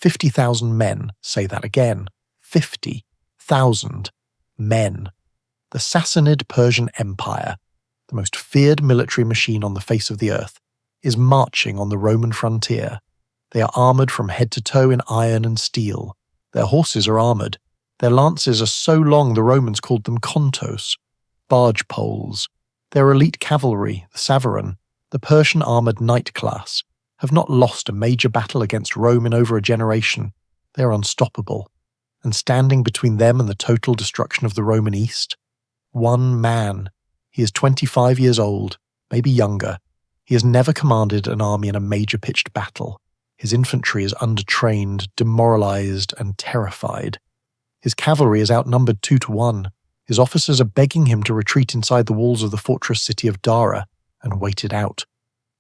50,000 men, say that again, 50,000 men. The Sassanid Persian Empire, the most feared military machine on the face of the earth, is marching on the Roman frontier. They are armoured from head to toe in iron and steel. Their horses are armoured. Their lances are so long the Romans called them kontos, barge poles. Their elite cavalry, the Savaran, the Persian armoured knight class, have not lost a major battle against Rome in over a generation. They are unstoppable. And standing between them and the total destruction of the Roman East, one man. He is 25 years old, maybe younger. He has never commanded an army in a major pitched battle. His infantry is undertrained, demoralized, and terrified. His cavalry is outnumbered 2-1. His officers are begging him to retreat inside the walls of the fortress city of Dara and wait it out.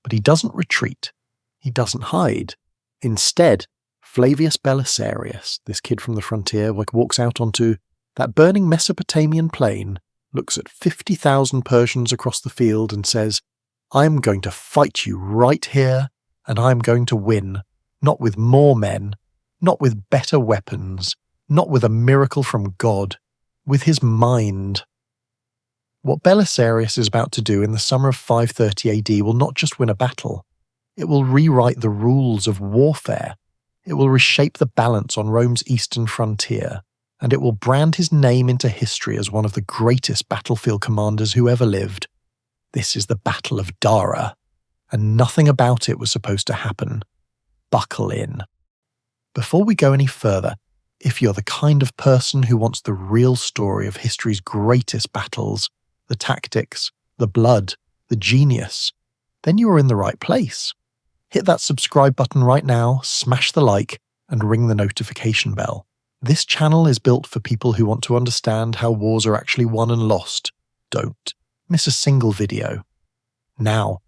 But he doesn't retreat. He doesn't hide. Instead, Flavius Belisarius, this kid from the frontier, walks out onto that burning Mesopotamian plain, looks at 50,000 Persians across the field and says, "I'm going to fight you right here, and I'm going to win, not with more men, not with better weapons, not with a miracle from God, with his mind." What Belisarius is about to do in the summer of 530 AD will not just win a battle, it will rewrite the rules of warfare. It will reshape the balance on Rome's eastern frontier, and it will brand his name into history as one of the greatest battlefield commanders who ever lived. This is the Battle of Dara, and nothing about it was supposed to happen. Buckle in. Before we go any further, if you're the kind of person who wants the real story of history's greatest battles, the tactics, the blood, the genius, then you are in the right place. Hit that subscribe button right now, smash the like, and ring the notification bell. This channel is built for people who want to understand how wars are actually won and lost. Don't miss a single video. Now,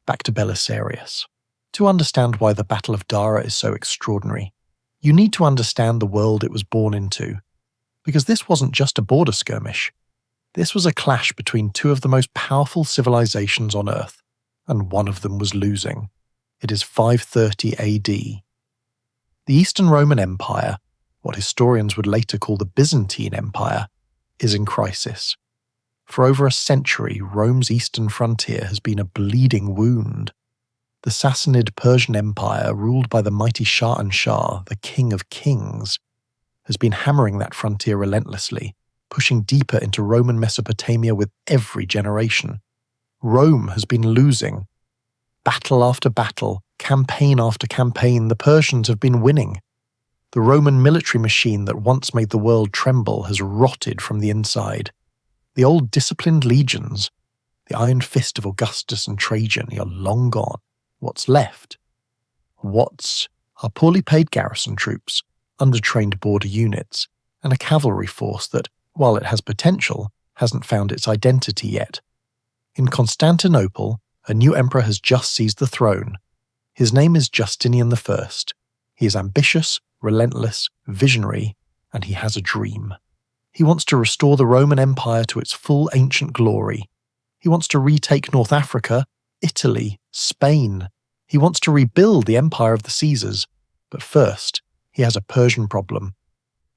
back to Belisarius. To understand why the Battle of Dara is so extraordinary, you need to understand the world it was born into. Because this wasn't just a border skirmish. This was a clash between two of the most powerful civilizations on Earth, and one of them was losing. It is 530 AD. The Eastern Roman Empire, what historians would later call the Byzantine Empire, is in crisis. For over a century, Rome's eastern frontier has been a bleeding wound. The Sassanid Persian Empire, ruled by the mighty Shah, the king of kings, has been hammering that frontier relentlessly, pushing deeper into Roman Mesopotamia with every generation. Rome has been losing. Battle after battle, campaign after campaign, the Persians have been winning. The Roman military machine that once made the world tremble has rotted from the inside. The old disciplined legions, the iron fist of Augustus and Trajan, are long gone. What's left? Are poorly paid garrison troops, undertrained border units, and a cavalry force that, while it has potential, hasn't found its identity yet. In Constantinople, a new emperor has just seized the throne. His name is Justinian I. He is ambitious, relentless, visionary, and he has a dream. He wants to restore the Roman Empire to its full ancient glory. He wants to retake North Africa, Italy, Spain. He wants to rebuild the empire of the Caesars. But first, he has a Persian problem.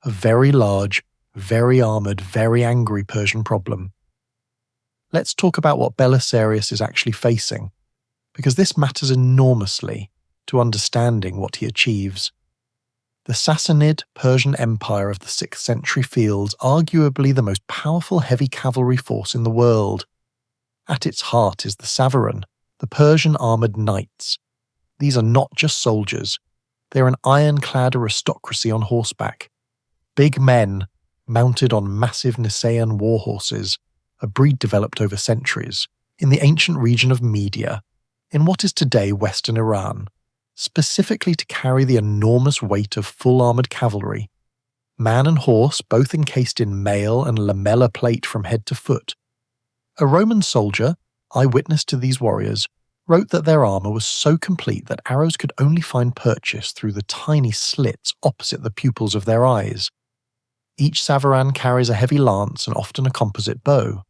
A very large, very armoured, very angry Persian problem. Let's talk about what Belisarius is actually facing, because this matters enormously to understanding what he achieves. The Sassanid Persian Empire of the 6th century fields arguably the most powerful heavy cavalry force in the world. At its heart is the Savaran, the Persian armoured knights. These are not just soldiers. They are an ironclad aristocracy on horseback. Big men, mounted on massive Nisaean war horses, a breed developed over centuries, in the ancient region of Media, in what is today western Iran, specifically to carry the enormous weight of full-armoured cavalry. Man and horse both encased in mail and lamellar plate from head to foot. A Roman soldier, eyewitness to these warriors, wrote that their armour was so complete that arrows could only find purchase through the tiny slits opposite the pupils of their eyes. Each Savaran carries a heavy lance and often a composite bow.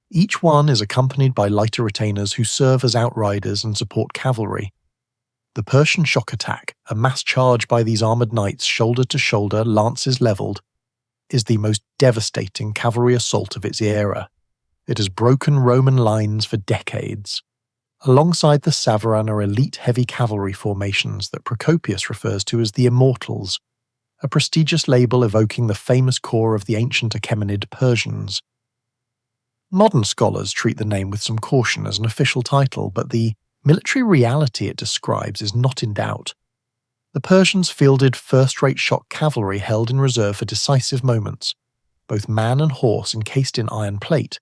Each one is accompanied by lighter retainers who serve as outriders and support cavalry. The Persian shock attack, a mass charge by these armoured knights shoulder to shoulder, lances levelled, is the most devastating cavalry assault of its era. It has broken Roman lines for decades. Alongside the Savaran are elite heavy cavalry formations that Procopius refers to as the Immortals, a prestigious label evoking the famous corps of the ancient Achaemenid Persians. Modern scholars treat the name with some caution as an official title, but the military reality it describes is not in doubt. The Persians fielded first-rate shock cavalry held in reserve for decisive moments, both man and horse encased in iron plate,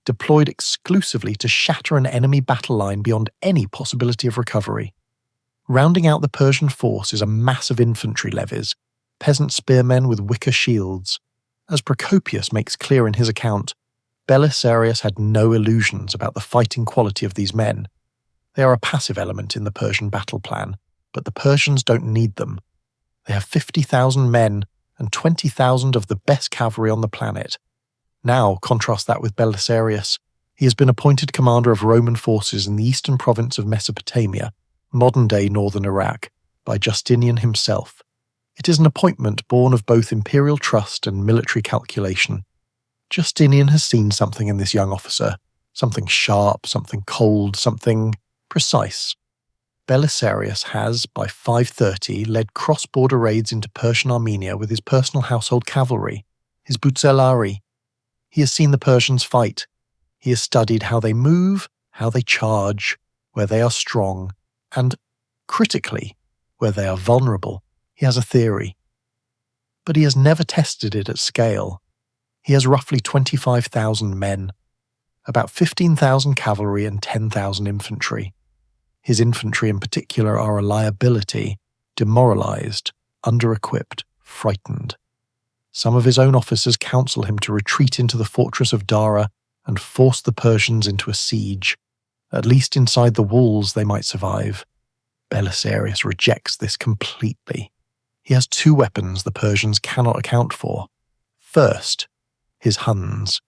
deployed exclusively to shatter an enemy battle line beyond any possibility of recovery. Rounding out the Persian force is a mass of infantry levies, peasant spearmen with wicker shields. As Procopius makes clear in his account, Belisarius had no illusions about the fighting quality of these men. They are a passive element in the Persian battle plan, but the Persians don't need them. They have 50,000 men and 20,000 of the best cavalry on the planet. Now, contrast that with Belisarius. He has been appointed commander of Roman forces in the eastern province of Mesopotamia, modern-day northern Iraq, by Justinian himself. It is an appointment born of both imperial trust and military calculation. Justinian has seen something in this young officer, something sharp, something cold, something precise. Belisarius has, by 530, led cross-border raids into Persian Armenia with his personal household cavalry, his Butzelari. He has seen the Persians fight. He has studied how they move, how they charge, where they are strong, and, critically, where they are vulnerable. He has a theory. But he has never tested it at scale. He has roughly 25,000 men, about 15,000 cavalry and 10,000 infantry. His infantry in particular are a liability, demoralized, under-equipped, frightened. Some of his own officers counsel him to retreat into the fortress of Dara and force the Persians into a siege. At least inside the walls they might survive. Belisarius rejects this completely. He has two weapons the Persians cannot account for. First, his Huns.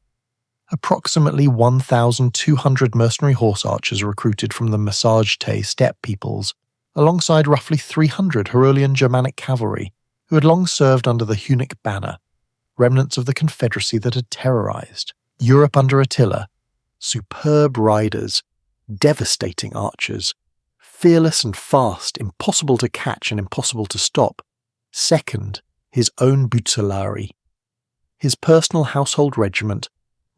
Approximately 1,200 mercenary horse archers recruited from the Masajte steppe peoples, alongside roughly 300 Herulian Germanic cavalry who had long served under the Hunnic banner, remnants of the confederacy that had terrorized Europe under Attila. Superb riders, devastating archers, fearless and fast, impossible to catch and impossible to stop. Second, his own Butzelari. His personal household regiment,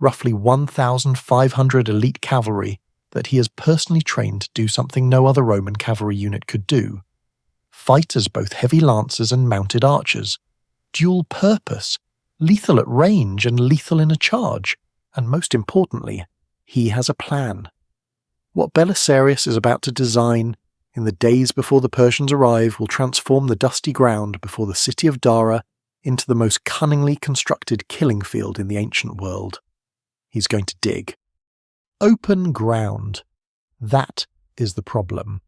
roughly 1,500 elite cavalry that he has personally trained to do something no other Roman cavalry unit could do. Fight as both heavy lancers and mounted archers. Dual purpose, lethal at range and lethal in a charge. And most importantly, he has a plan. What Belisarius is about to design in the days before the Persians arrive will transform the dusty ground before the city of Dara into the most cunningly constructed killing field in the ancient world. He's going to dig. Open ground. That is the problem.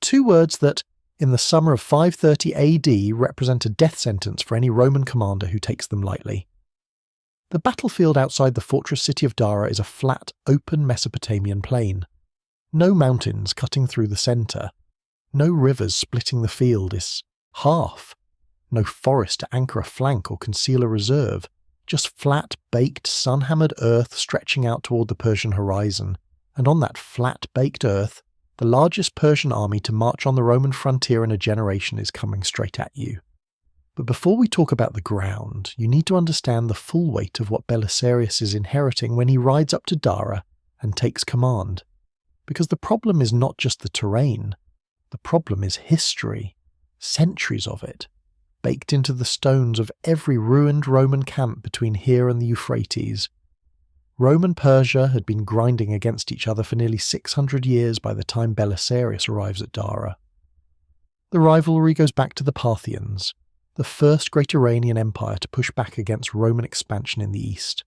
Two words that, in the summer of 530 AD, represent a death sentence for any Roman commander who takes them lightly. The battlefield outside the fortress city of Dara is a flat, open Mesopotamian plain. No mountains cutting through the centre. No rivers splitting the field is half. No forest to anchor a flank or conceal a reserve. Just flat, baked, sun-hammered earth stretching out toward the Persian horizon. And on that flat, baked earth, the largest Persian army to march on the Roman frontier in a generation is coming straight at you. But before we talk about the ground, you need to understand the full weight of what Belisarius is inheriting when he rides up to Dara and takes command. Because the problem is not just the terrain. The problem is history. Centuries of it. Baked into the stones of every ruined Roman camp between here and the Euphrates. Rome and Persia had been grinding against each other for nearly 600 years by the time Belisarius arrives at Dara. The rivalry goes back to the Parthians, the first great Iranian empire to push back against Roman expansion in the east.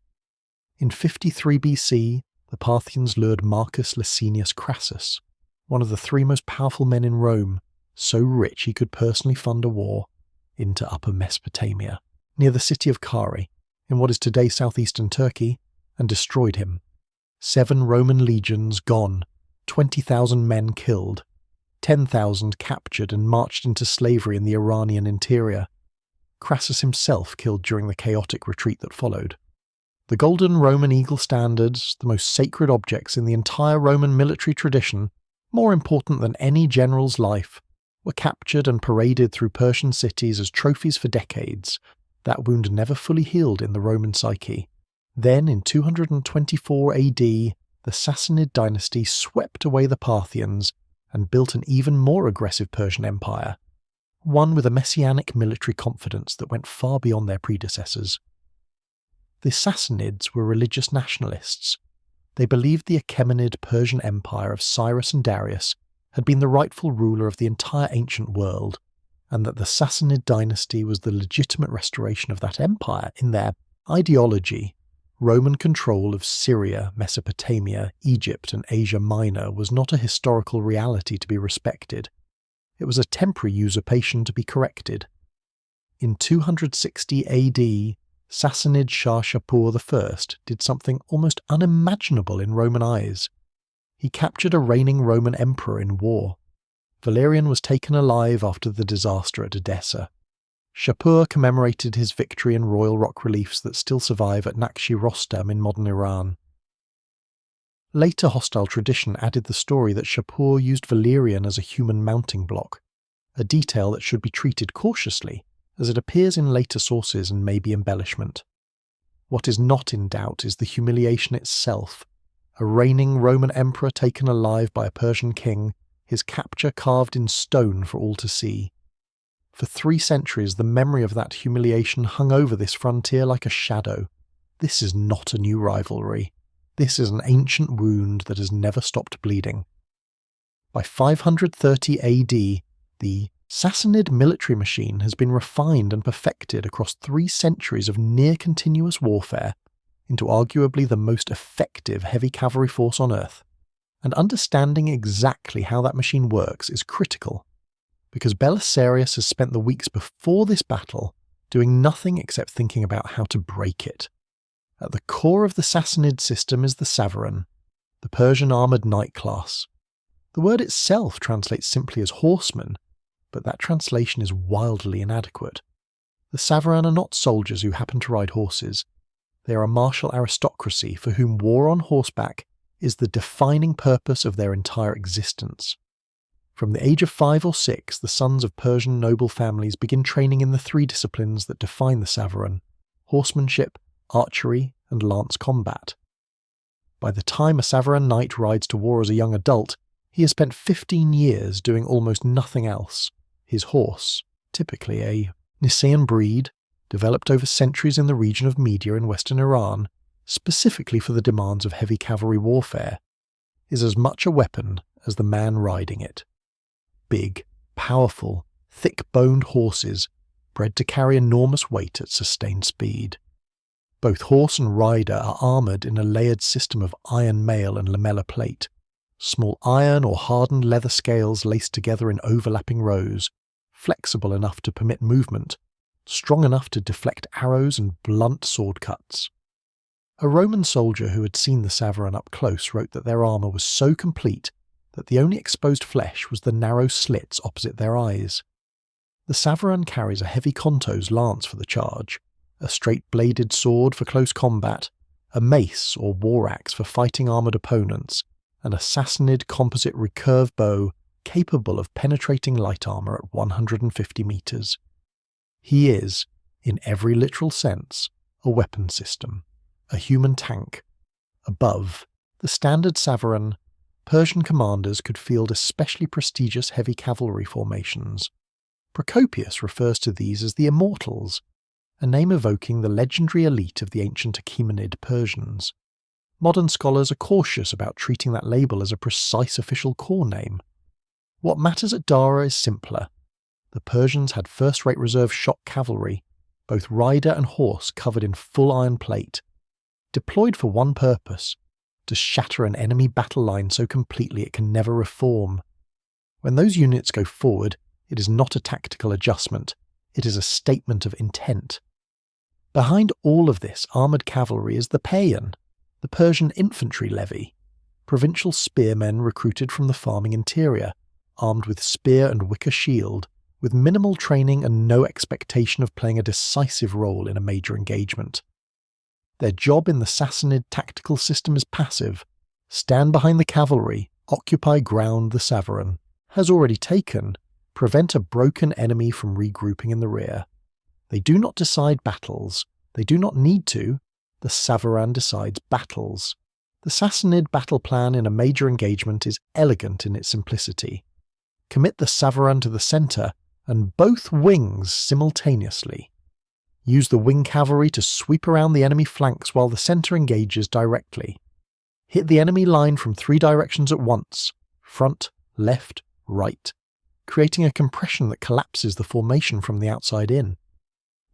In 53 BC, the Parthians lured Marcus Licinius Crassus, one of the three most powerful men in Rome, so rich he could personally fund a war, into Upper Mesopotamia, near the city of Kari, in what is today southeastern Turkey, and destroyed him. 7 Roman legions gone, 20,000 men killed. 10,000 captured and marched into slavery in the Iranian interior. Crassus himself killed during the chaotic retreat that followed. The golden Roman eagle standards, the most sacred objects in the entire Roman military tradition, more important than any general's life, were captured and paraded through Persian cities as trophies for decades. That wound never fully healed in the Roman psyche. Then, in 224 AD, the Sassanid dynasty swept away the Parthians and built an even more aggressive Persian empire, one with a messianic military confidence that went far beyond their predecessors. The Sassanids were religious nationalists. They believed the Achaemenid Persian Empire of Cyrus and Darius had been the rightful ruler of the entire ancient world, and that the Sassanid dynasty was the legitimate restoration of that empire. In their ideology, Roman control of Syria, Mesopotamia, Egypt, and Asia Minor was not a historical reality to be respected. It was a temporary usurpation to be corrected. In 260 AD, Sassanid Shah Shapur I did something almost unimaginable in Roman eyes. He captured a reigning Roman emperor in war. Valerian was taken alive after the disaster at Edessa. Shapur commemorated his victory in royal rock reliefs that still survive at Naqshi Rostam in modern Iran. Later hostile tradition added the story that Shapur used Valerian as a human mounting block, a detail that should be treated cautiously, as it appears in later sources and may be embellishment. What is not in doubt is the humiliation itself. A reigning Roman emperor taken alive by a Persian king, his capture carved in stone for all to see. For 3 centuries, the memory of that humiliation hung over this frontier like a shadow. This is not a new rivalry. This is an ancient wound that has never stopped bleeding. By 530 AD, the Sassanid military machine has been refined and perfected across 3 centuries of near-continuous warfare into arguably the most effective heavy cavalry force on Earth. And understanding exactly how that machine works is critical, because Belisarius has spent the weeks before this battle doing nothing except thinking about how to break it. At the core of the Sassanid system is the Savaran, the Persian armoured knight class. The word itself translates simply as horseman, but that translation is wildly inadequate. The Savaran are not soldiers who happen to ride horses. They are a martial aristocracy for whom war on horseback is the defining purpose of their entire existence. From the age of 5 or 6, the sons of Persian noble families begin training in the 3 disciplines that define the Savaran: horsemanship, archery, and lance combat. By the time a Savaran knight rides to war as a young adult, he has spent 15 years doing almost nothing else. His horse, typically a Nisaean breed, developed over centuries in the region of Media in western Iran, specifically for the demands of heavy cavalry warfare, is as much a weapon as the man riding it. Big, powerful, thick-boned horses, bred to carry enormous weight at sustained speed. Both horse and rider are armoured in a layered system of iron mail and lamellar plate, small iron or hardened leather scales laced together in overlapping rows, flexible enough to permit movement, strong enough to deflect arrows and blunt sword cuts. A Roman soldier who had seen the Savaran up close wrote that their armour was so complete that the only exposed flesh was the narrow slits opposite their eyes. The Savaran carries a heavy contos lance for the charge, a straight-bladed sword for close combat, a mace or war axe for fighting armoured opponents, and a Sassanid composite recurve bow capable of penetrating light armour at 150 metres. He is, in every literal sense, a weapon system, a human tank. Above, the standard Savaran, Persian commanders could field especially prestigious heavy cavalry formations. Procopius refers to these as the Immortals, a name evoking the legendary elite of the ancient Achaemenid Persians. Modern scholars are cautious about treating that label as a precise official corps name. What matters at Dara is simpler. The Persians had first-rate reserve shock cavalry, both rider and horse covered in full iron plate, deployed for one purpose: to shatter an enemy battle line so completely it can never reform. When those units go forward, it is not a tactical adjustment, it is a statement of intent. Behind all of this armoured cavalry is the Paean, the Persian infantry levy, provincial spearmen recruited from the farming interior, armed with spear and wicker shield, with minimal training and no expectation of playing a decisive role in a major engagement. Their job in the Sassanid tactical system is passive: stand behind the cavalry, occupy ground the Savaran has already taken, prevent a broken enemy from regrouping in the rear. They do not decide battles. They do not need to. The Savaran decides battles. The Sassanid battle plan in a major engagement is elegant in its simplicity. Commit the Savaran to the centre and both wings simultaneously. Use the wing cavalry to sweep around the enemy flanks while the centre engages directly. Hit the enemy line from 3 directions at once: front, left, right, creating a compression that collapses the formation from the outside in.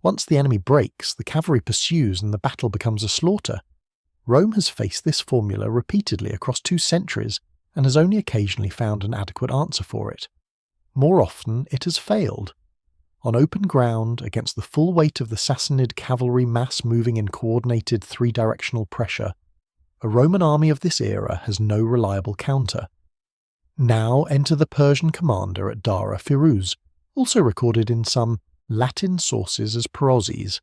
Once the enemy breaks, the cavalry pursues and the battle becomes a slaughter. Rome has faced this formula repeatedly across 2 centuries and has only occasionally found an adequate answer for it. More often, it has failed. On open ground, against the full weight of the Sassanid cavalry mass moving in coordinated 3-directional pressure, a Roman army of this era has no reliable counter. Now enter the Persian commander at Dara, Firuz, also recorded in some Latin sources as Perozes,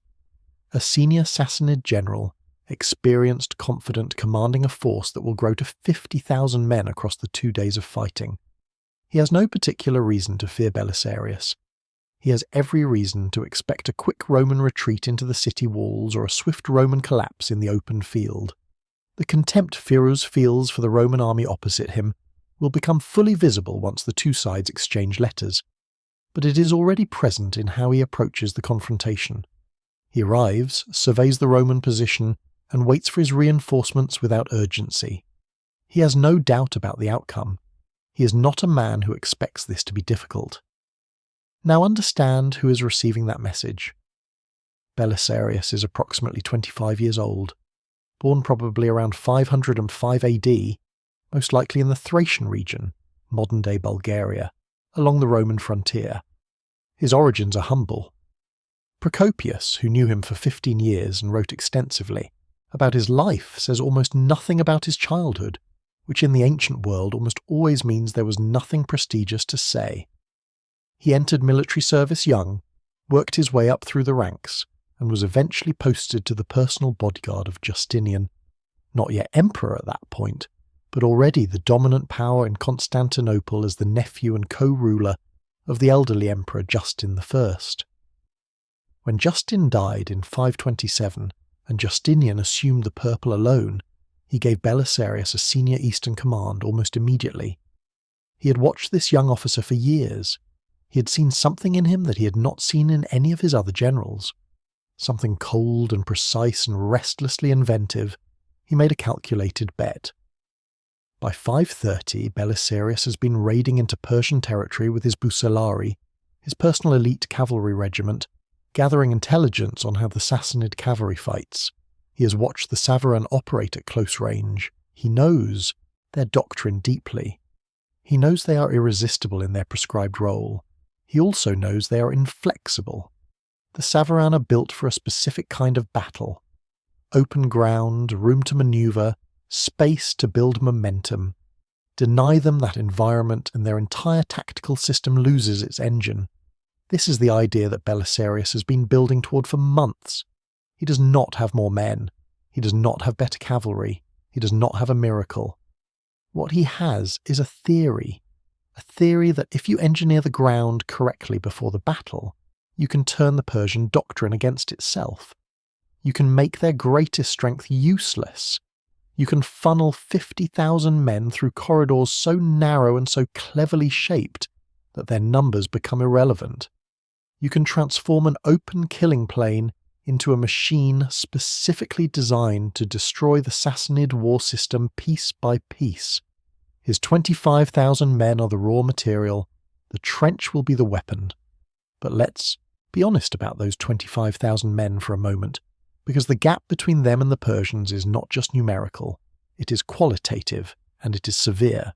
a senior Sassanid general, experienced, confident, commanding a force that will grow to 50,000 men across the 2 days of fighting. He has no particular reason to fear Belisarius. He has every reason to expect a quick Roman retreat into the city walls or a swift Roman collapse in the open field. The contempt Firuz feels for the Roman army opposite him will become fully visible once the 2 sides exchange letters, but it is already present in how he approaches the confrontation. He arrives, surveys the Roman position, and waits for his reinforcements without urgency. He has no doubt about the outcome. He is not a man who expects this to be difficult. Now understand who is receiving that message. Belisarius is approximately 25 years old, born probably around 505 AD, most likely in the Thracian region, modern-day Bulgaria, along the Roman frontier. His origins are humble. Procopius, who knew him for 15 years and wrote extensively about his life, says almost nothing about his childhood, which in the ancient world almost always means there was nothing prestigious to say. He entered military service young, worked his way up through the ranks, and was eventually posted to the personal bodyguard of Justinian, not yet emperor at that point, but already the dominant power in Constantinople as the nephew and co-ruler of the elderly Emperor Justin I. When Justin died in 527 and Justinian assumed the purple alone, he gave Belisarius a senior eastern command almost immediately. He had watched this young officer for years. He had seen something in him that he had not seen in any of his other generals. Something cold and precise and restlessly inventive. He made a calculated bet. By 530, Belisarius has been raiding into Persian territory with his Busalari, his personal elite cavalry regiment, gathering intelligence on how the Sassanid cavalry fights. He has watched the Savaran operate at close range. He knows their doctrine deeply. He knows they are irresistible in their prescribed role. He also knows they are inflexible. The Savaran are built for a specific kind of battle. Open ground, room to maneuver, space to build momentum. Deny them that environment and their entire tactical system loses its engine. This is the idea that Belisarius has been building toward for months. He does not have more men. He does not have better cavalry. He does not have a miracle. What he has is a theory that if you engineer the ground correctly before the battle, you can turn the Persian doctrine against itself. You can make their greatest strength useless. You can funnel 50,000 men through corridors so narrow and so cleverly shaped that their numbers become irrelevant. You can transform an open killing plain into a machine specifically designed to destroy the Sassanid war system piece by piece. His 25,000 men are the raw material, the trench will be the weapon. But let's be honest about those 25,000 men for a moment, because the gap between them and the Persians is not just numerical, it is qualitative and it is severe.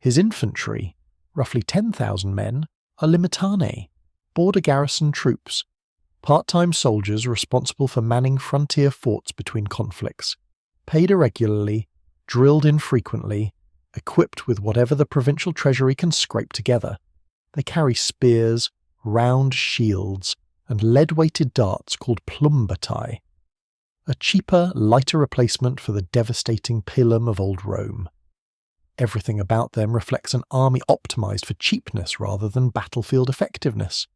His infantry, roughly 10,000 men, are limitane, border garrison troops, part-time soldiers responsible for manning frontier forts between conflicts, paid irregularly, drilled infrequently, equipped with whatever the provincial treasury can scrape together. They carry spears, round shields, and lead-weighted darts called plumbatai, a cheaper, lighter replacement for the devastating pilum of old Rome. Everything about them reflects an army optimized for cheapness rather than battlefield effectiveness.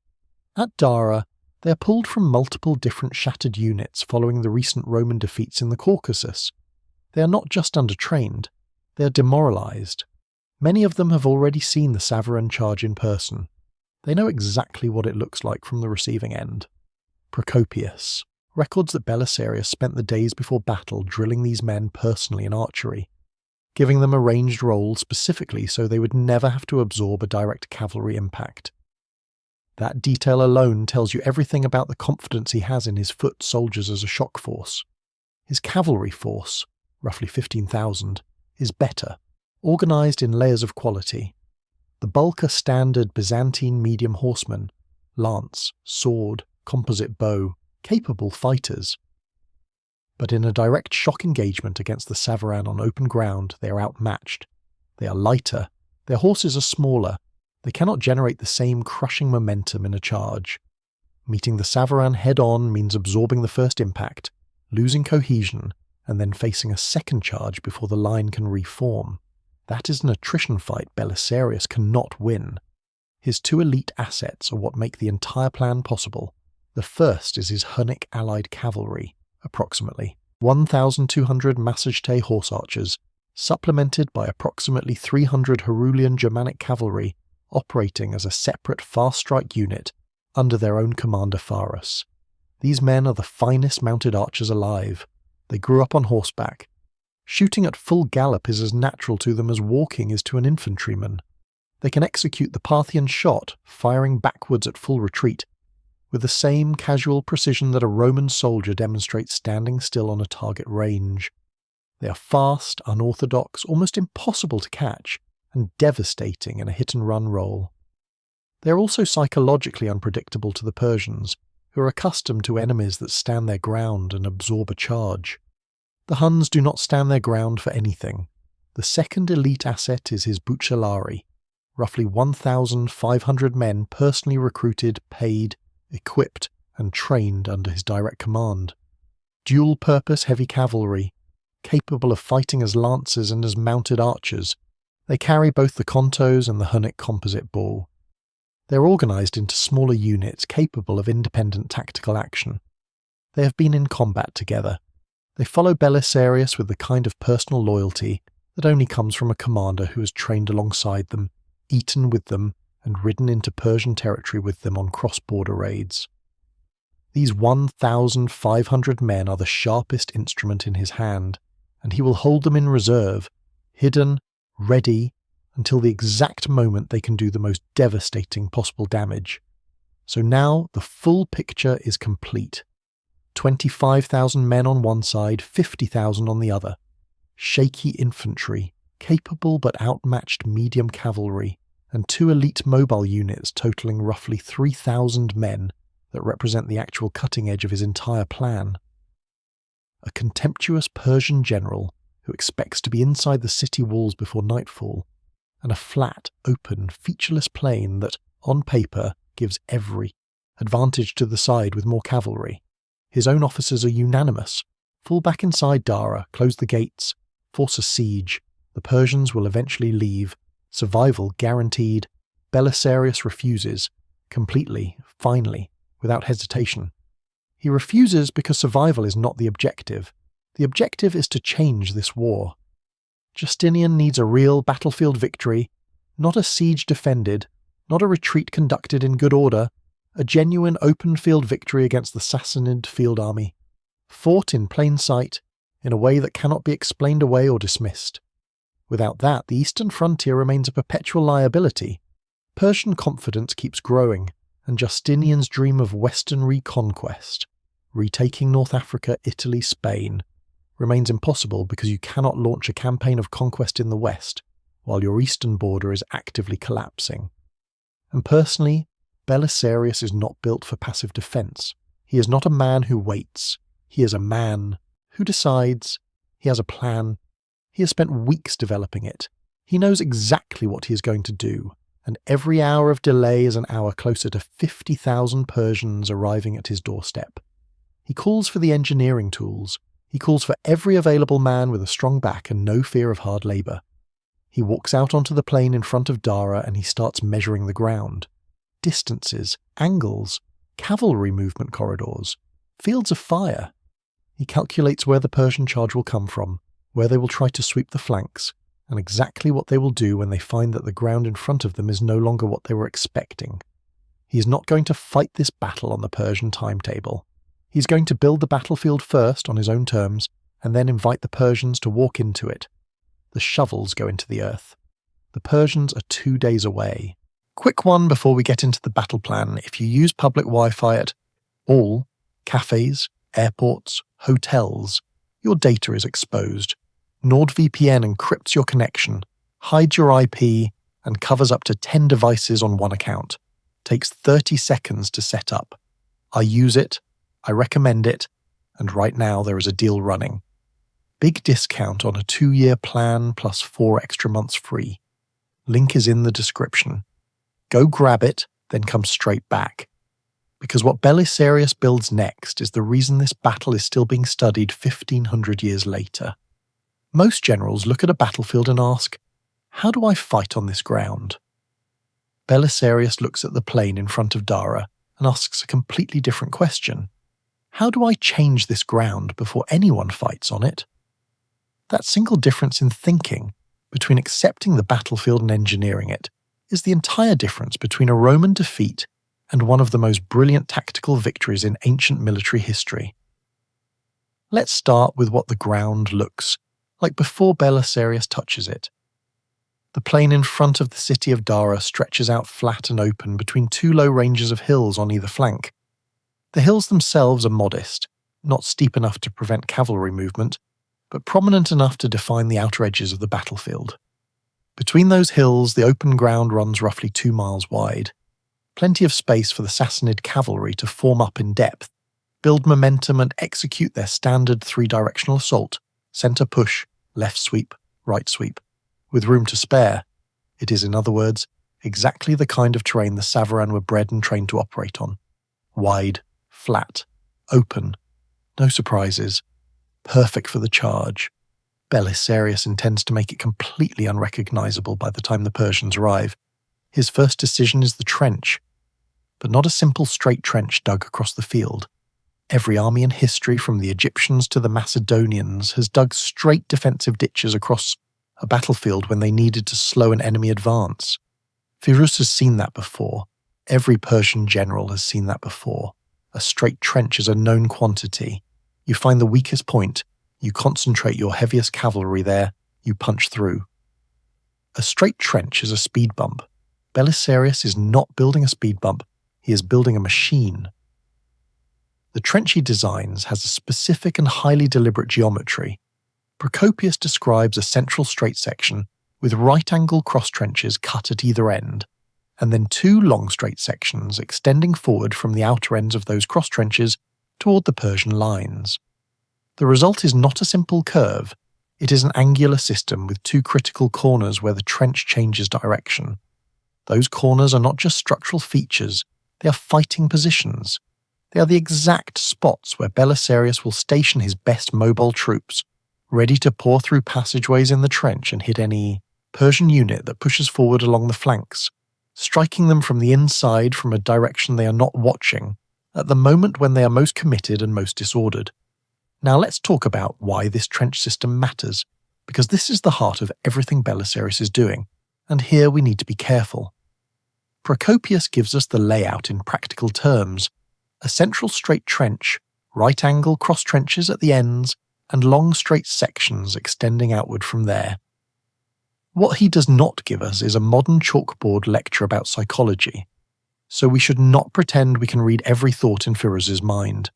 At Dara, they are pulled from multiple different shattered units following the recent Roman defeats in the Caucasus. They are not just undertrained, they are demoralized. Many of them have already seen the Savaran charge in person. They know exactly what it looks like from the receiving end. Procopius records that Belisarius spent the days before battle drilling these men personally in archery, giving them a ranged role specifically so they would never have to absorb a direct cavalry impact. That detail alone tells you everything about the confidence he has in his foot soldiers as a shock force. His cavalry force, roughly 15,000, is better, organised in layers of quality. The bulk are standard Byzantine medium horsemen, lance, sword, composite bow, capable fighters. But in a direct shock engagement against the Savaran on open ground, they are outmatched. They are lighter, their horses are smaller, they cannot generate the same crushing momentum in a charge. Meeting the Savaran head-on means absorbing the first impact, losing cohesion, and then facing a second charge before the line can reform. That is an attrition fight Belisarius cannot win. His two elite assets are what make the entire plan possible. The first is his Hunnic allied cavalry, approximately 1,200 Massagetae horse archers, supplemented by approximately 300 Herulian Germanic cavalry operating as a separate fast-strike unit under their own commander Pharus. These men are the finest mounted archers alive. They grew up on horseback. Shooting at full gallop is as natural to them as walking is to an infantryman. They can execute the Parthian shot, firing backwards at full retreat, with the same casual precision that a Roman soldier demonstrates standing still on a target range. They are fast, unorthodox, almost impossible to catch, and devastating in a hit-and-run role. They are also psychologically unpredictable to the Persians, who are accustomed to enemies that stand their ground and absorb a charge. The Huns do not stand their ground for anything. The second elite asset is his Bucellari, roughly 1,500 men personally recruited, paid, equipped, and trained under his direct command. Dual-purpose heavy cavalry, capable of fighting as lancers and as mounted archers. They carry both the Contos and the Hunnic composite ball. They are organised into smaller units capable of independent tactical action. They have been in combat together. They follow Belisarius with the kind of personal loyalty that only comes from a commander who has trained alongside them, eaten with them, and ridden into Persian territory with them on cross-border raids. These 1,500 men are the sharpest instrument in his hand, and he will hold them in reserve, hidden, ready, until the exact moment they can do the most devastating possible damage. So now the full picture is complete. 25,000 men on one side, 50,000 on the other. Shaky infantry, capable but outmatched medium cavalry, and two elite mobile units totaling roughly 3,000 men that represent the actual cutting edge of his entire plan. A contemptuous Persian general who expects to be inside the city walls before nightfall, and a flat, open, featureless plain that, on paper, gives every advantage to the side with more cavalry. His own officers are unanimous. Fall back inside Dara, close the gates, force a siege. The Persians will eventually leave. Survival guaranteed. Belisarius refuses, completely, finally, without hesitation. He refuses because survival is not the objective. The objective is to change this war. Justinian needs a real battlefield victory, not a siege defended, not a retreat conducted in good order, a genuine open-field victory against the Sassanid field army, fought in plain sight, in a way that cannot be explained away or dismissed. Without that, the eastern frontier remains a perpetual liability. Persian confidence keeps growing, and Justinian's dream of western reconquest, retaking North Africa, Italy, Spain, remains impossible because you cannot launch a campaign of conquest in the west while your eastern border is actively collapsing. And personally, Belisarius is not built for passive defence. He is not a man who waits. He is a man who decides. He has a plan. He has spent weeks developing it. He knows exactly what he is going to do, and every hour of delay is an hour closer to 50,000 Persians arriving at his doorstep. He calls for the engineering tools. He calls for every available man with a strong back and no fear of hard labour. He walks out onto the plain in front of Dara and he starts measuring the ground. Distances, angles, cavalry movement corridors, fields of fire. He calculates where the Persian charge will come from, where they will try to sweep the flanks, and exactly what they will do when they find that the ground in front of them is no longer what they were expecting. He is not going to fight this battle on the Persian timetable. He's going to build the battlefield first on his own terms, and then invite the Persians to walk into it. The shovels go into the earth. The Persians are 2 days away. Quick one before we get into the battle plan. If you use public Wi-Fi at all cafes, airports, hotels, your data is exposed. NordVPN encrypts your connection, hides your IP, and covers up to 10 devices on one account. Takes 30 seconds to set up. I use it, I recommend it, and right now there is a deal running. Big discount on a 2-year plan plus 4 extra months free. Link is in the description. Go grab it, then come straight back. Because what Belisarius builds next is the reason this battle is still being studied 1,500 years later. Most generals look at a battlefield and ask, how do I fight on this ground? Belisarius looks at the plain in front of Dara and asks a completely different question. How do I change this ground before anyone fights on it? That single difference in thinking between accepting the battlefield and engineering it is the entire difference between a Roman defeat and one of the most brilliant tactical victories in ancient military history. Let's start with what the ground looks like before Belisarius touches it. The plain in front of the city of Dara stretches out flat and open between 2 low ranges of hills on either flank. The hills themselves are modest, not steep enough to prevent cavalry movement, but prominent enough to define the outer edges of the battlefield. Between those hills, the open ground runs roughly 2 miles wide. Plenty of space for the Sassanid cavalry to form up in depth, build momentum and execute their standard 3-directional assault, centre push, left sweep, right sweep, with room to spare. It is, in other words, exactly the kind of terrain the Savaran were bred and trained to operate on. Wide, flat, open, no surprises, perfect for the charge. Belisarius intends to make it completely unrecognisable by the time the Persians arrive. His first decision is the trench, but not a simple straight trench dug across the field. Every army in history, from the Egyptians to the Macedonians, has dug straight defensive ditches across a battlefield when they needed to slow an enemy advance. Firuz has seen that before. Every Persian general has seen that before. A straight trench is a known quantity. You find the weakest point, you concentrate your heaviest cavalry there, you punch through. A straight trench is a speed bump. Belisarius is not building a speed bump, he is building a machine. The trench he designs has a specific and highly deliberate geometry. Procopius describes a central straight section with right-angle cross-trenches cut at either end, and then 2 long straight sections extending forward from the outer ends of those cross-trenches toward the Persian lines. The result is not a simple curve, it is an angular system with 2 critical corners where the trench changes direction. Those corners are not just structural features, they are fighting positions. They are the exact spots where Belisarius will station his best mobile troops, ready to pour through passageways in the trench and hit any Persian unit that pushes forward along the flanks, striking them from the inside from a direction they are not watching, at the moment when they are most committed and most disordered. Now let's talk about why this trench system matters, because this is the heart of everything Belisarius is doing, and here we need to be careful. Procopius gives us the layout in practical terms: a central straight trench, right-angle cross-trenches at the ends, and long straight sections extending outward from there. What he does not give us is a modern chalkboard lecture about psychology, so we should not pretend we can read every thought in Firuz's mind.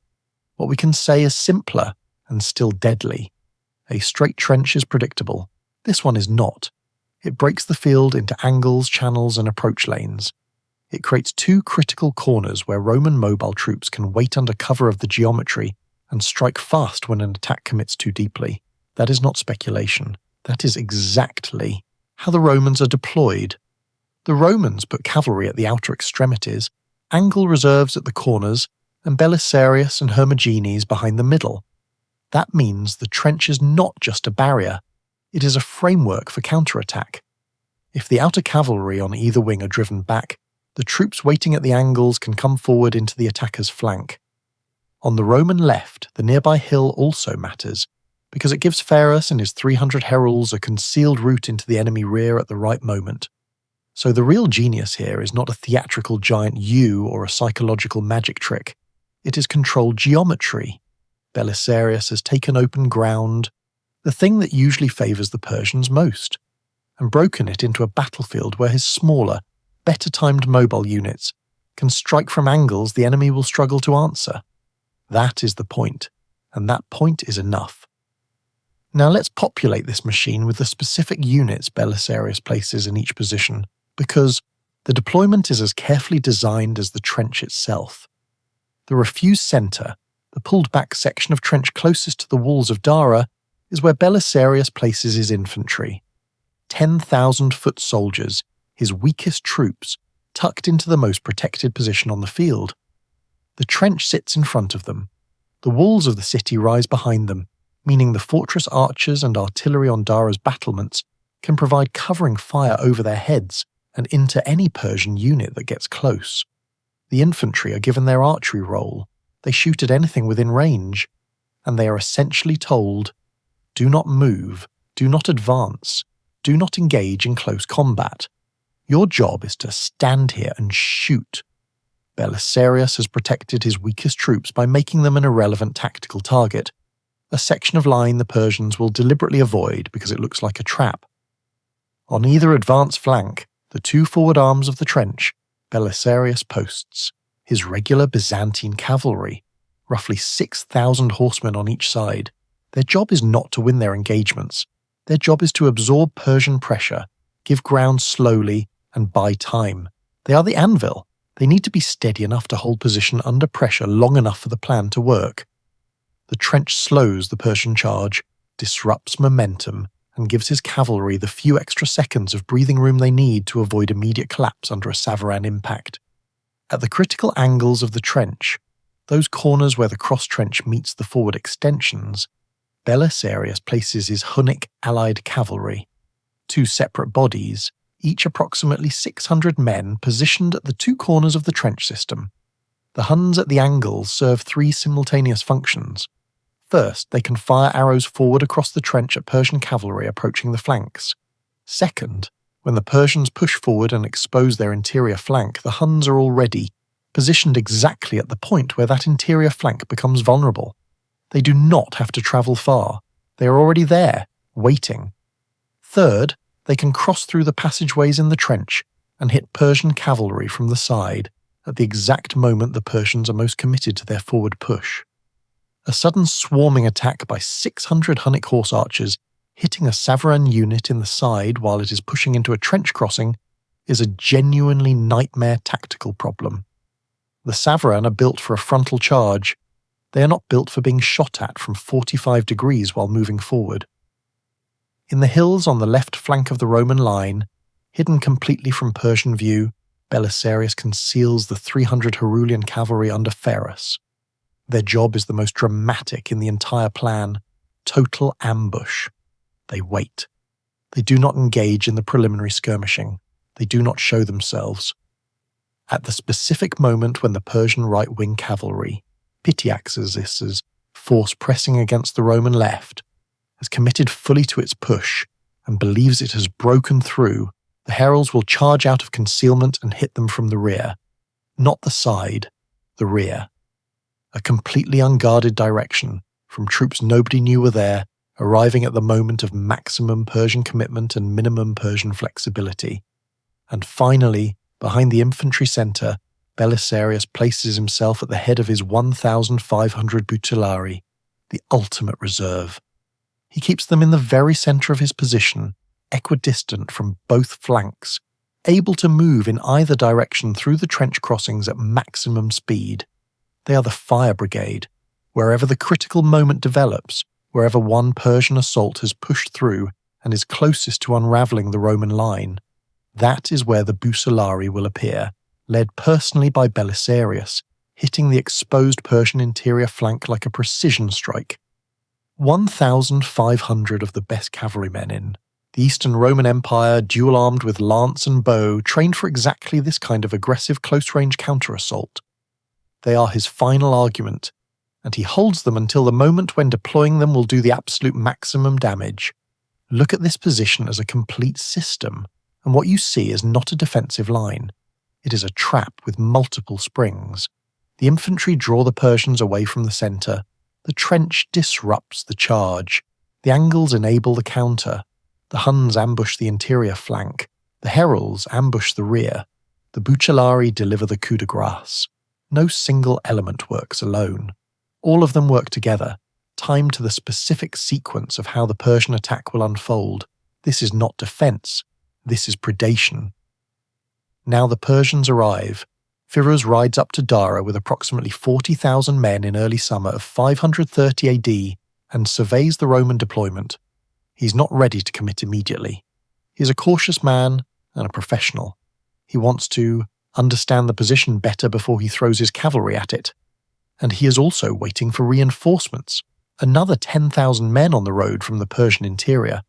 What we can say is simpler and still deadly. A straight trench is predictable. This one is not. It breaks the field into angles, channels, and approach lanes. It creates 2 critical corners where Roman mobile troops can wait under cover of the geometry and strike fast when an attack commits too deeply. That is not speculation. That is exactly how the Romans are deployed. The Romans put cavalry at the outer extremities, angle reserves at the corners, and Belisarius and Hermogenes behind the middle. That means the trench is not just a barrier, it is a framework for counterattack. If the outer cavalry on either wing are driven back, the troops waiting at the angles can come forward into the attacker's flank. On the Roman left, the nearby hill also matters, because it gives Pharos and his 300 heralds a concealed route into the enemy rear at the right moment. So the real genius here is not a theatrical giant U or a psychological magic trick. It is controlled geometry. Belisarius has taken open ground, the thing that usually favours the Persians most, and broken it into a battlefield where his smaller, better-timed mobile units can strike from angles the enemy will struggle to answer. That is the point, and that point is enough. Now let's populate this machine with the specific units Belisarius places in each position, because the deployment is as carefully designed as the trench itself. The refused centre, the pulled-back section of trench closest to the walls of Dara, is where Belisarius places his infantry. 10,000 foot soldiers, his weakest troops, tucked into the most protected position on the field. The trench sits in front of them. The walls of the city rise behind them, meaning the fortress archers and artillery on Dara's battlements can provide covering fire over their heads and into any Persian unit that gets close. The infantry are given their archery role. They shoot at anything within range, and they are essentially told, do not move, do not advance, do not engage in close combat. Your job is to stand here and shoot. Belisarius has protected his weakest troops by making them an irrelevant tactical target, a section of line the Persians will deliberately avoid because it looks like a trap. On either advance flank, the two forward arms of the trench, Belisarius posts his regular Byzantine cavalry, roughly 6,000 horsemen on each side. Their job is not to win their engagements. Their job is to absorb Persian pressure, give ground slowly, and buy time. They are the anvil. They need to be steady enough to hold position under pressure long enough for the plan to work. The trench slows the Persian charge, disrupts momentum, and gives his cavalry the few extra seconds of breathing room they need to avoid immediate collapse under a Savaran impact. At the critical angles of the trench, those corners where the cross-trench meets the forward extensions, Belisarius places his Hunnic allied cavalry, two separate bodies, each approximately 600 men positioned at the two corners of the trench system. The Huns at the angles serve three simultaneous functions. First, they can fire arrows forward across the trench at Persian cavalry approaching the flanks. Second, when the Persians push forward and expose their interior flank, the Huns are already positioned exactly at the point where that interior flank becomes vulnerable. They do not have to travel far. They are already there, waiting. Third, they can cross through the passageways in the trench and hit Persian cavalry from the side at the exact moment the Persians are most committed to their forward push. A sudden swarming attack by 600 Hunnic horse archers hitting a Savaran unit in the side while it is pushing into a trench crossing is a genuinely nightmare tactical problem. The Savaran are built for a frontal charge. They are not built for being shot at from 45 degrees while moving forward. In the hills on the left flank of the Roman line, hidden completely from Persian view, Belisarius conceals the 300 Herulian cavalry under Pharos. Their job is the most dramatic in the entire plan: total ambush. They wait. They do not engage in the preliminary skirmishing. They do not show themselves. At the specific moment when the Persian right-wing cavalry, Pityaxis' force pressing against the Roman left, has committed fully to its push and believes it has broken through, the heralds will charge out of concealment and hit them from the rear. Not the side, the rear. A completely unguarded direction, from troops nobody knew were there, arriving at the moment of maximum Persian commitment and minimum Persian flexibility. And finally, behind the infantry centre, Belisarius places himself at the head of his 1,500 Butulari, the ultimate reserve. He keeps them in the very centre of his position, equidistant from both flanks, able to move in either direction through the trench crossings at maximum speed. They are the fire brigade. Wherever the critical moment develops, wherever one Persian assault has pushed through, and is closest to unravelling the Roman line, that is where the Bucellari will appear, led personally by Belisarius, hitting the exposed Persian interior flank like a precision strike. 1,500 of the best cavalrymen in the Eastern Roman Empire, dual-armed with lance and bow, trained for exactly this kind of aggressive close-range counter-assault. They are his final argument, and he holds them until the moment when deploying them will do the absolute maximum damage. Look at this position as a complete system, and what you see is not a defensive line. It is a trap with multiple springs. The infantry draw the Persians away from the centre. The trench disrupts the charge. The angles enable the counter. The Huns ambush the interior flank. The heralds ambush the rear. The Bucellari deliver the coup de grace. No single element works alone. All of them work together, timed to the specific sequence of how the Persian attack will unfold. This is not defence. This is predation. Now the Persians arrive. Firuz rides up to Dara with approximately 40,000 men in early summer of 530 AD and surveys the Roman deployment. He's not ready to commit immediately. He's a cautious man and a professional. He wants to understand the position better before he throws his cavalry at it. And he is also waiting for reinforcements, another 10,000 men on the road from the Persian interior.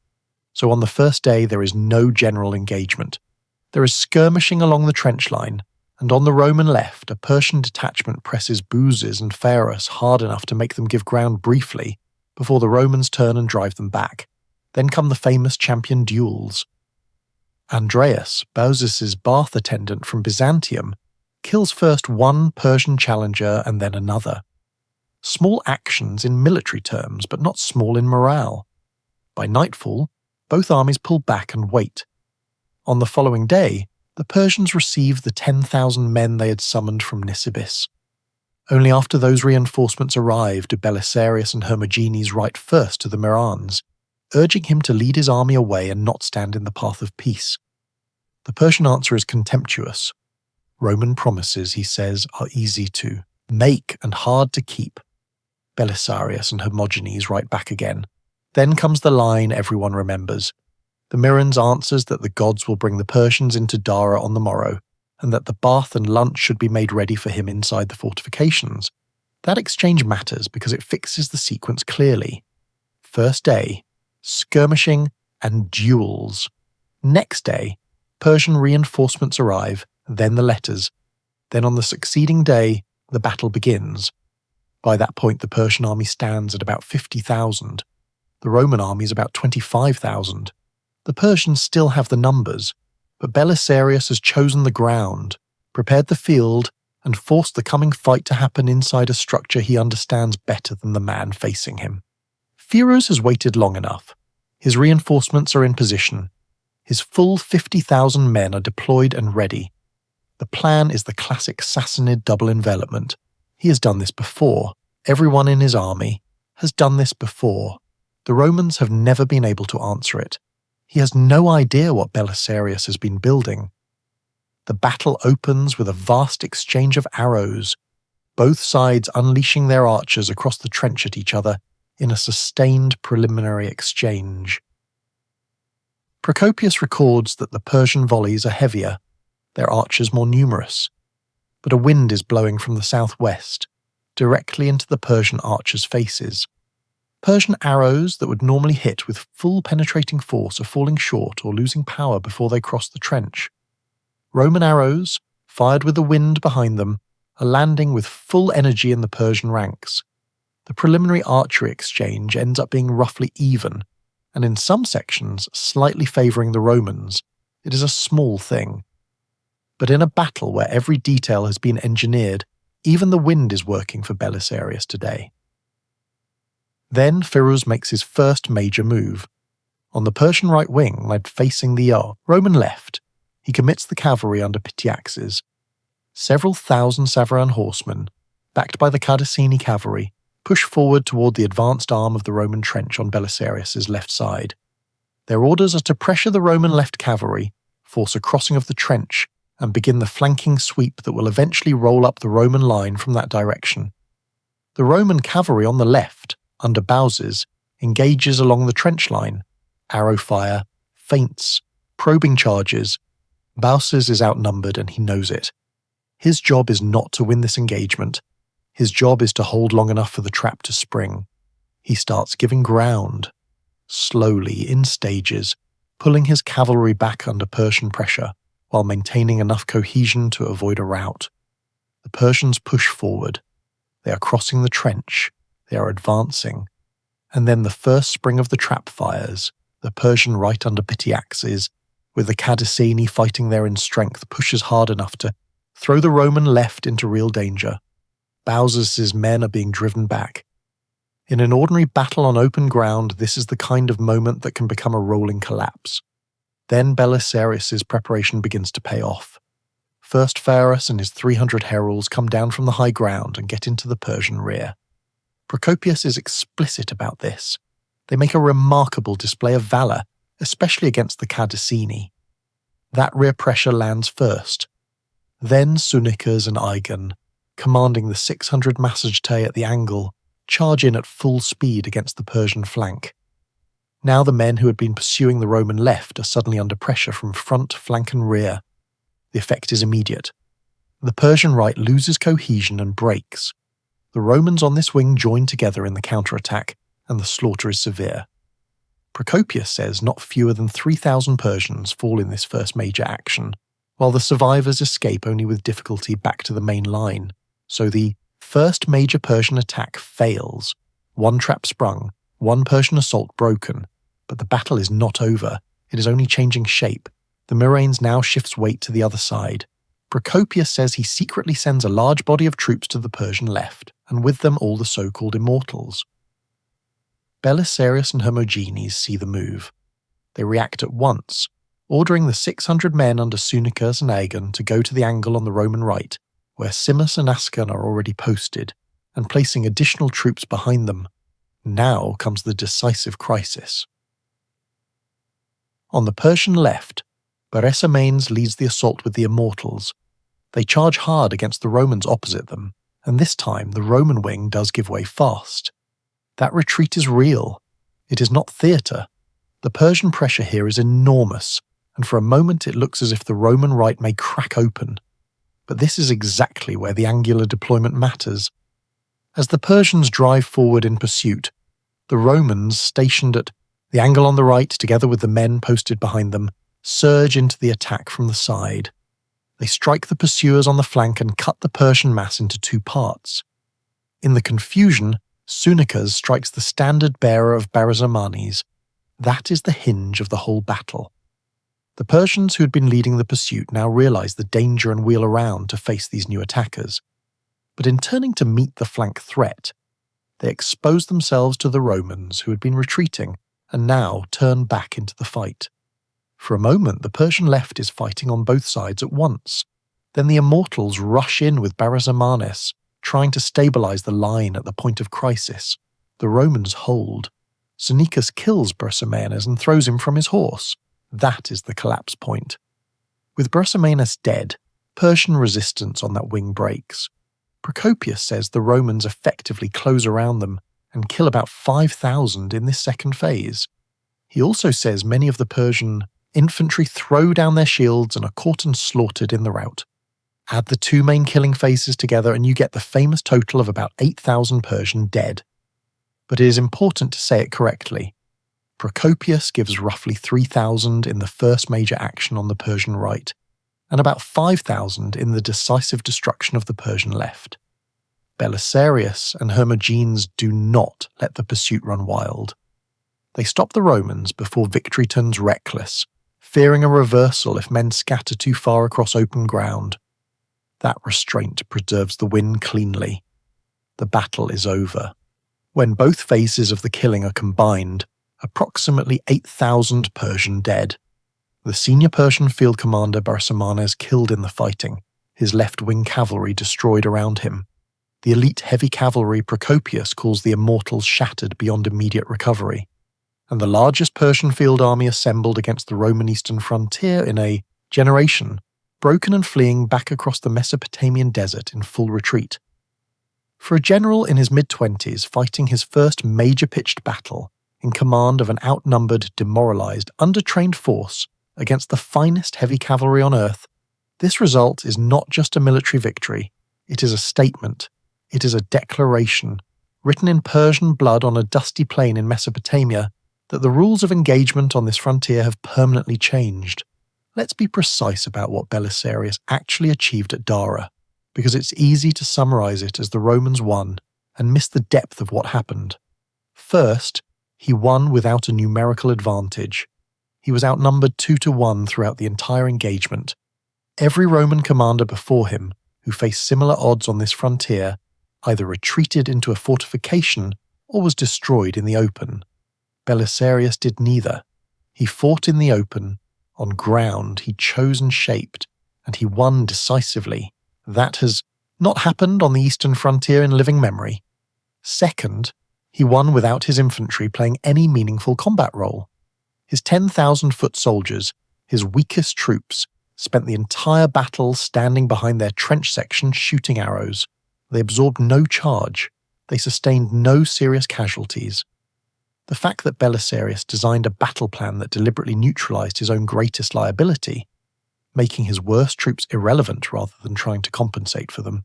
So on the first day there is no general engagement. There is skirmishing along the trench line, and on the Roman left a Persian detachment presses Buzes and Pharos hard enough to make them give ground briefly before the Romans turn and drive them back. Then come the famous champion duels. Andreas, Baucis's bath attendant from Byzantium, kills first one Persian challenger and then another. Small actions in military terms, but not small in morale. By nightfall, both armies pull back and wait. On the following day, the Persians receive the 10,000 men they had summoned from Nisibis. Only after those reinforcements arrive do Belisarius and Hermogenes write first to the Mirans, urging him to lead his army away and not stand in the path of peace. The Persian answer is contemptuous. Roman promises, he says, are easy to make and hard to keep. Belisarius and Hermogenes write back again. Then comes the line everyone remembers. The Mirans answers that the gods will bring the Persians into Dara on the morrow, and that the bath and lunch should be made ready for him inside the fortifications. That exchange matters because it fixes the sequence clearly. First day, skirmishing and duels. Next day, Persian reinforcements arrive, then the letters. Then on the succeeding day, the battle begins. By that point, the Persian army stands at about 50,000. The Roman army is about 25,000. The Persians still have the numbers, but Belisarius has chosen the ground, prepared the field, and forced the coming fight to happen inside a structure he understands better than the man facing him. Firuz has waited long enough. His reinforcements are in position. His full 50,000 men are deployed and ready. The plan is the classic Sassanid double envelopment. He has done this before. Everyone in his army has done this before. The Romans have never been able to answer it. He has no idea what Belisarius has been building. The battle opens with a vast exchange of arrows, both sides unleashing their archers across the trench at each other in a sustained preliminary exchange. Procopius records that the Persian volleys are heavier, their archers more numerous, but a wind is blowing from the southwest, directly into the Persian archers' faces. Persian arrows that would normally hit with full penetrating force are falling short or losing power before they cross the trench. Roman arrows, fired with the wind behind them, are landing with full energy in the Persian ranks. The preliminary archery exchange ends up being roughly even, and in some sections slightly favouring the Romans. It is a small thing. But in a battle where every detail has been engineered, even the wind is working for Belisarius today. Then Firuz makes his first major move. On the Persian right wing, led facing the Roman left, he commits the cavalry under Pityaxes. Several thousand Savaran horsemen, backed by the Cardassini cavalry, push forward toward the advanced arm of the Roman trench on Belisarius's left side. Their orders are to pressure the Roman left cavalry, force a crossing of the trench, and begin the flanking sweep that will eventually roll up the Roman line from that direction. The Roman cavalry on the left, under Baucis, engages along the trench line, arrow fire, feints, probing charges. Baucis is outnumbered and he knows it. His job is not to win this engagement. His job is to hold long enough for the trap to spring. He starts giving ground, slowly, in stages, pulling his cavalry back under Persian pressure while maintaining enough cohesion to avoid a rout. The Persians push forward. They are crossing the trench. They are advancing. And then the first spring of the trap fires, the Persian right under Pityaxes, with the Cadiceni fighting there in strength, pushes hard enough to throw the Roman left into real danger. Baucis's men are being driven back. In an ordinary battle on open ground, this is the kind of moment that can become a rolling collapse. Then Belisarius's preparation begins to pay off. First Pharos and his 300 heralds come down from the high ground and get into the Persian rear. Procopius is explicit about this. They make a remarkable display of valour, especially against the Cadiceni. That rear pressure lands first. Then Sunicas and Aigan, commanding the 600 Massagetae at the angle, charge in at full speed against the Persian flank. Now the men who had been pursuing the Roman left are suddenly under pressure from front, flank and rear. The effect is immediate. The Persian right loses cohesion and breaks. The Romans on this wing join together in the counterattack, and the slaughter is severe. Procopius says not fewer than 3,000 Persians fall in this first major action, while the survivors escape only with difficulty back to the main line. So the first major Persian attack fails. One trap sprung, one Persian assault broken, but the battle is not over. It is only changing shape. The Murranes now shifts weight to the other side. Procopius says he secretly sends a large body of troops to the Persian left, and with them all the so-called immortals. Belisarius and Hermogenes see the move. They react at once, ordering the 600 men under Sunicas and Aigan to go to the angle on the Roman right, where Simus and Ascan are already posted, and placing additional troops behind them. Now comes the decisive crisis. On the Persian left, Belisarius leads the assault with the immortals. They charge hard against the Romans opposite them, and this time the Roman wing does give way fast. That retreat is real. It is not theatre. The Persian pressure here is enormous, and for a moment it looks as if the Roman right may crack open. But this is exactly where the angular deployment matters. As the Persians drive forward in pursuit, the Romans, stationed at the angle on the right together with the men posted behind them, surge into the attack from the side. They strike the pursuers on the flank and cut the Persian mass into two parts. In the confusion, Sunicas strikes the standard bearer of Barzamanes. That is the hinge of the whole battle. The Persians who had been leading the pursuit now realize the danger and wheel around to face these new attackers. But in turning to meet the flank threat, they expose themselves to the Romans who had been retreating and now turn back into the fight. For a moment, the Persian left is fighting on both sides at once. Then the immortals rush in with Barzamanes, trying to stabilize the line at the point of crisis. The Romans hold. Sunicas kills Barzamanes and throws him from his horse. That is the collapse point. With Barzamanes dead, Persian resistance on that wing breaks. Procopius says the Romans effectively close around them and kill about 5,000 in this second phase. He also says many of the Persian infantry throw down their shields and are caught and slaughtered in the rout. Add the two main killing phases together and you get the famous total of about 8,000 Persian dead. But it is important to say it correctly. Procopius gives roughly 3,000 in the first major action on the Persian right, and about 5,000 in the decisive destruction of the Persian left. Belisarius and Hermogenes do not let the pursuit run wild. They stop the Romans before victory turns reckless, fearing a reversal if men scatter too far across open ground. That restraint preserves the win cleanly. The battle is over. When both phases of the killing are combined, approximately 8,000 Persian dead. The senior Persian field commander Barzamanes killed in the fighting, his left-wing cavalry destroyed around him. The elite heavy cavalry Procopius calls the immortals shattered beyond immediate recovery. And the largest Persian field army assembled against the Roman eastern frontier in a generation, broken and fleeing back across the Mesopotamian desert in full retreat. For a general in his mid-20s fighting his first major pitched battle, in command of an outnumbered, demoralized, undertrained force against the finest heavy cavalry on earth, this result is not just a military victory, it is a statement, it is a declaration, written in Persian blood on a dusty plain in Mesopotamia, that the rules of engagement on this frontier have permanently changed. Let's be precise about what Belisarius actually achieved at Dara, because it's easy to summarize it as the Romans won and miss the depth of what happened. First, he won without a numerical advantage. He was outnumbered 2-1 throughout the entire engagement. Every Roman commander before him, who faced similar odds on this frontier, either retreated into a fortification or was destroyed in the open. Belisarius did neither. He fought in the open, on ground he chose and shaped, and he won decisively. That has not happened on the eastern frontier in living memory. Second, he won without his infantry playing any meaningful combat role. His 10,000 foot soldiers, his weakest troops, spent the entire battle standing behind their trench section shooting arrows. They absorbed no charge. They sustained no serious casualties. The fact that Belisarius designed a battle plan that deliberately neutralized his own greatest liability, making his worst troops irrelevant rather than trying to compensate for them,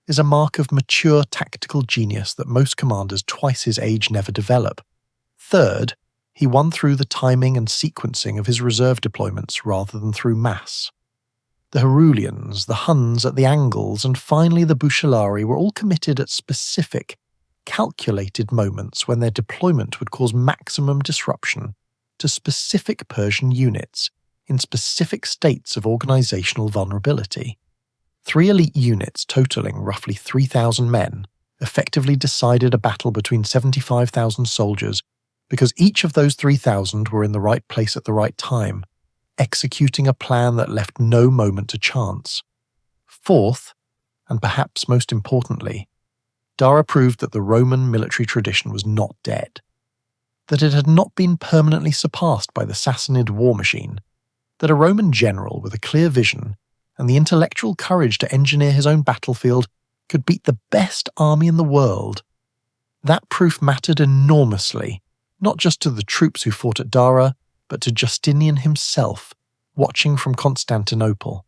is a mark of mature tactical genius that most commanders twice his age never develop. Third, he won through the timing and sequencing of his reserve deployments rather than through mass. The Herulians, the Huns at the Angles, and finally the Bucellari were all committed at specific, calculated moments when their deployment would cause maximum disruption to specific Persian units in specific states of organizational vulnerability. 3 elite units totaling roughly 3,000 men effectively decided a battle between 75,000 soldiers because each of those 3,000 were in the right place at the right time, executing a plan that left no moment to chance. Fourth, and perhaps most importantly, Dara proved that the Roman military tradition was not dead, that it had not been permanently surpassed by the Sassanid war machine, that a Roman general with a clear vision and the intellectual courage to engineer his own battlefield could beat the best army in the world. That proof mattered enormously, not just to the troops who fought at Dara, but to Justinian himself, watching from Constantinople.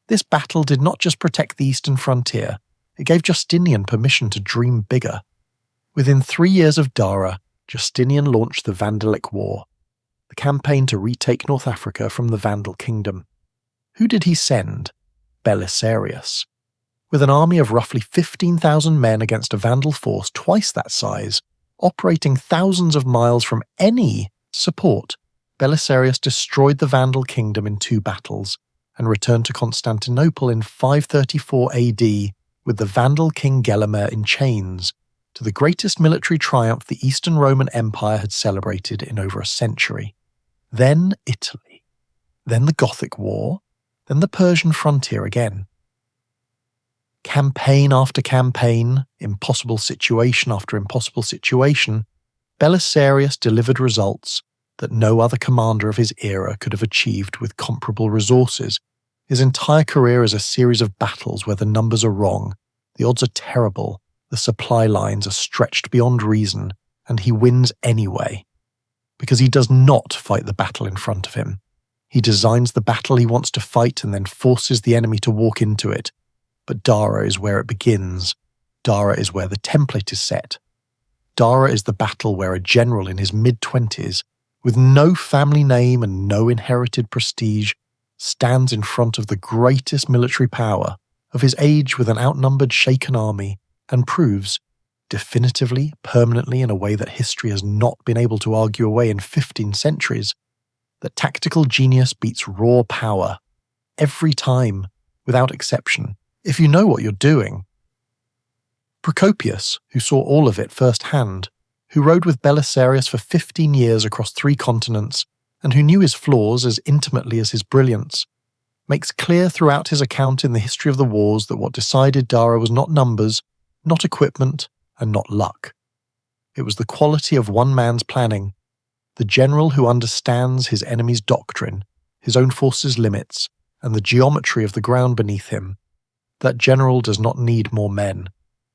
This battle did not just protect the eastern frontier, it gave Justinian permission to dream bigger. Within 3 years of Dara, Justinian launched the Vandalic War, the campaign to retake North Africa from the Vandal kingdom. Who did he send? Belisarius. With an army of roughly 15,000 men against a Vandal force twice that size, operating thousands of miles from any support, Belisarius destroyed the Vandal kingdom in 2 battles and returned to Constantinople in 534 AD with the Vandal king Gelimer in chains, to the greatest military triumph the Eastern Roman Empire had celebrated in over a century. Then Italy. Then the Gothic War. Then the Persian frontier again. Campaign after campaign, impossible situation after impossible situation, Belisarius delivered results that no other commander of his era could have achieved with comparable resources. His entire career is a series of battles where the numbers are wrong, the odds are terrible, the supply lines are stretched beyond reason, and he wins anyway. Because he does not fight the battle in front of him. He designs the battle he wants to fight and then forces the enemy to walk into it. But Dara is where it begins. Dara is where the template is set. Dara is the battle where a general in his mid-20s, with no family name and no inherited prestige, stands in front of the greatest military power of his age with an outnumbered, shaken army and proves, definitively, permanently in a way that history has not been able to argue away in 15 centuries, that tactical genius beats raw power, every time, without exception, if you know what you're doing. Procopius, who saw all of it firsthand, who rode with Belisarius for 15 years across 3 continents, and who knew his flaws as intimately as his brilliance, makes clear throughout his account in the history of the wars that what decided Dara was not numbers, not equipment, and not luck. It was the quality of one man's planning, the general who understands his enemy's doctrine, his own force's limits, and the geometry of the ground beneath him. That general does not need more men.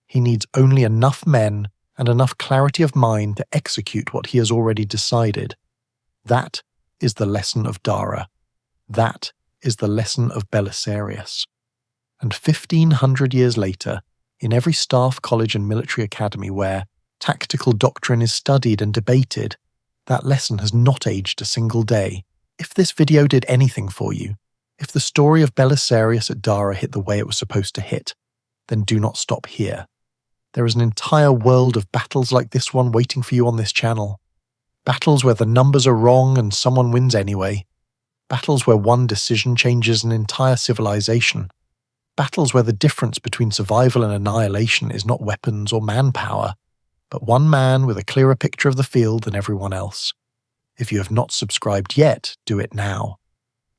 He needs only enough men and enough clarity of mind to execute what he has already decided. That is the lesson of Dara. That is the lesson of Belisarius. And 1,500 years later, in every staff college and military academy where tactical doctrine is studied and debated, that lesson has not aged a single day. If this video did anything for you, if the story of Belisarius at Dara hit the way it was supposed to hit, then do not stop here. There is an entire world of battles like this one waiting for you on this channel. Battles where the numbers are wrong and someone wins anyway. Battles where one decision changes an entire civilization. Battles where the difference between survival and annihilation is not weapons or manpower, but one man with a clearer picture of the field than everyone else. If you have not subscribed yet, do it now.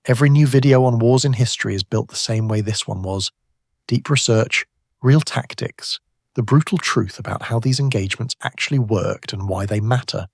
Every new video on wars in history is built the same way this one was. Deep research, real tactics, the brutal truth about how these engagements actually worked and why they matter.